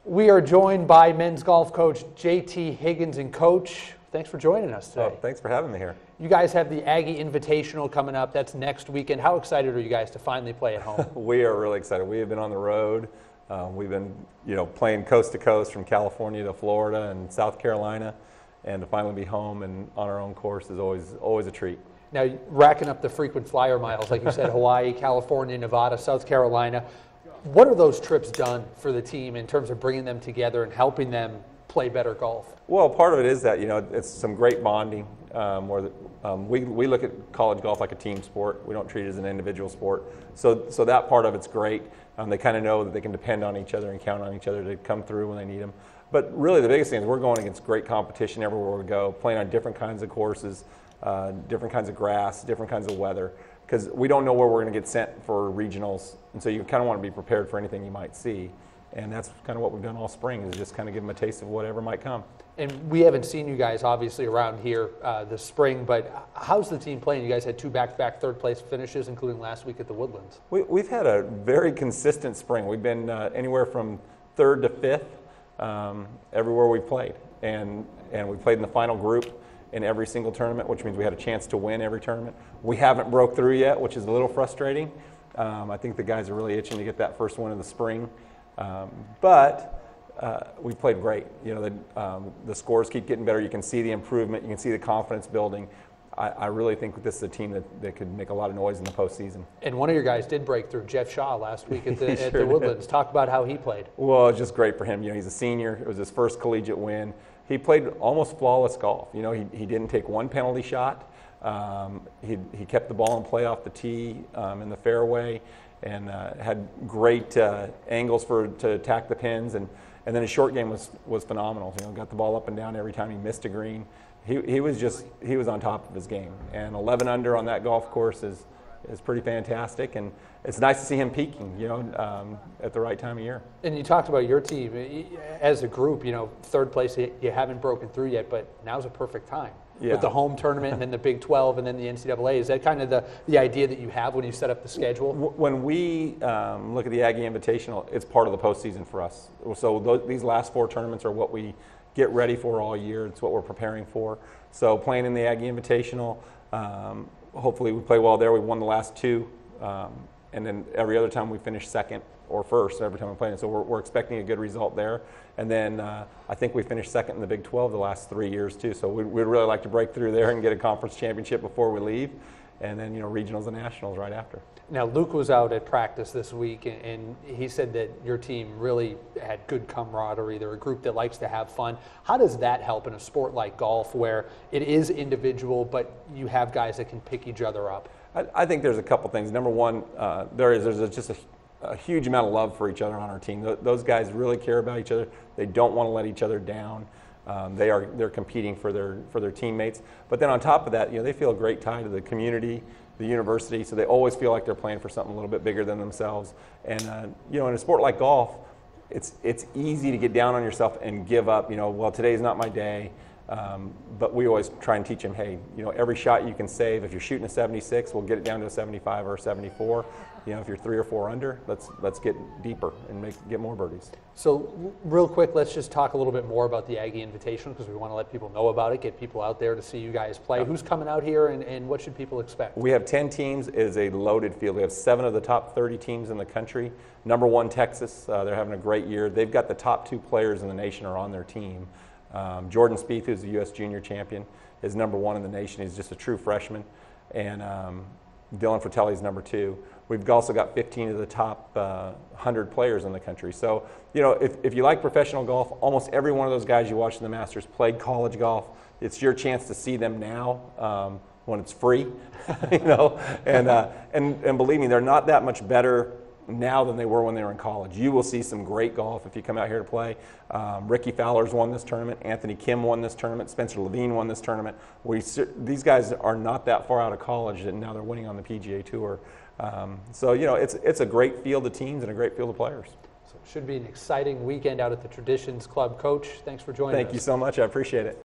We are joined by men's golf coach JT Higgins. And Coach, thanks for joining us today. Oh, thanks for having me here. You guys have the Aggie Invitational coming up. That's next weekend. How excited are you guys to finally play at home? We are really excited. We have been on the road. We've been, playing coast to coast from California to Florida and South Carolina, and to finally be home and on our own course is always a treat. Now, racking up the frequent flyer miles, like you said, Hawaii, California, Nevada, South Carolina. What are those trips done for the team in terms of bringing them together and helping them play better golf? Well, part of it is that, it's some great bonding. We look at college golf like a team sport. We don't treat it as an individual sport. So that part of it's great. They kind of know that they can depend on each other and count on each other to come through when they need them. But really the biggest thing is we're going against great competition everywhere we go, playing on different kinds of courses, different kinds of grass, different kinds of weather, because we don't know where we're going to get sent for regionals. And so you kind of want to be prepared for anything you might see. And that's kind of what we've done all spring, is just kind of give them a taste of whatever might come. And we haven't seen you guys obviously around here this spring, but how's the team playing? You guys had 2 back-to-back third-place finishes, including last week at the Woodlands. We've had a very consistent spring. We've been anywhere from 3rd to 5th everywhere we've played. And we played in the final group in every single tournament, which means we had a chance to win every tournament. We haven't broke through yet, which is a little frustrating. I think the guys are really itching to get that first win of the spring. But we played great. The scores keep getting better. You can see the improvement. You can see the confidence building. I really think this is a team that could make a lot of noise in the postseason. And one of your guys did break through, Jeff Shaw, last week at the Woodlands. Talk about how he played. Well, it's just great for him. He's a senior. It was his first collegiate win. He played almost flawless golf. He didn't take one penalty shot. He kept the ball in play off the tee in the fairway, and had great angles to attack the pins, and then his short game was phenomenal. Got the ball up and down every time he missed a green. He was on top of his game, and 11 under on that golf course is pretty fantastic, and it's nice to see him peaking, at the right time of year. And you talked about your team as a group. 3rd place, you haven't broken through yet, but now's a perfect time. Yeah. With the home tournament and then the Big 12 and then the NCAA. Is that kind of the idea that you have when you set up the schedule? When we look at the Aggie Invitational, it's part of the postseason for us. So these last 4 tournaments are what we get ready for all year. It's what we're preparing for. So playing in the Aggie Invitational, hopefully we play well there. We won the last 2, and then every other time we finish 2nd or 1st every time we play. So we're expecting a good result there. And then I think we finished 2nd in the Big 12 the last 3 years too. So we'd really like to break through there and get a conference championship before we leave, and then regionals and nationals right after. Now Luke was out at practice this week, and he said that your team really had good camaraderie. They're a group that likes to have fun. How does that help in a sport like golf, where it is individual, but you have guys that can pick each other up? I think there's a couple things. Number one, there's just a huge amount of love for each other on our team. Those guys really care about each other. They don't want to let each other down. They're competing for their teammates. But then on top of that, they feel a great tie to the community, the university. So they always feel like they're playing for something a little bit bigger than themselves. And in a sport like golf, it's easy to get down on yourself and give up. Well, today's not my day. But we always try and teach them, hey, every shot you can save. If you're shooting a 76, we'll get it down to a 75 or a 74. If you're 3 or 4 under, let's get deeper and get more birdies. So real quick, let's just talk a little bit more about the Aggie Invitational, because we want to let people know about it, get people out there to see you guys play. Who's coming out here, and what should people expect? We have 10 teams. It is a loaded field. We have 7 of the top 30 teams in the country. Number 1, Texas. They're having a great year. They've got the top 2 players in the nation are on their team. Jordan Spieth, who's the U.S. Junior Champion, is number 1 in the nation. He's just a true freshman. And Dylan Fratelli's number 2. We've also got 15 of the top 100 players in the country. So, if you like professional golf, almost every one of those guys you watch in the Masters played college golf. It's your chance to see them now when it's free, And believe me, they're not that much better now than they were when they were in college. You will see some great golf if you come out here to play. Ricky Fowler's won this tournament. Anthony Kim won this tournament. Spencer Levine won this tournament. These guys are not that far out of college, and now they're winning on the PGA Tour. So it's a great field of teams and a great field of players. So it should be an exciting weekend out at the Traditions Club. Coach, thanks for joining us. Thank you so much. I appreciate it.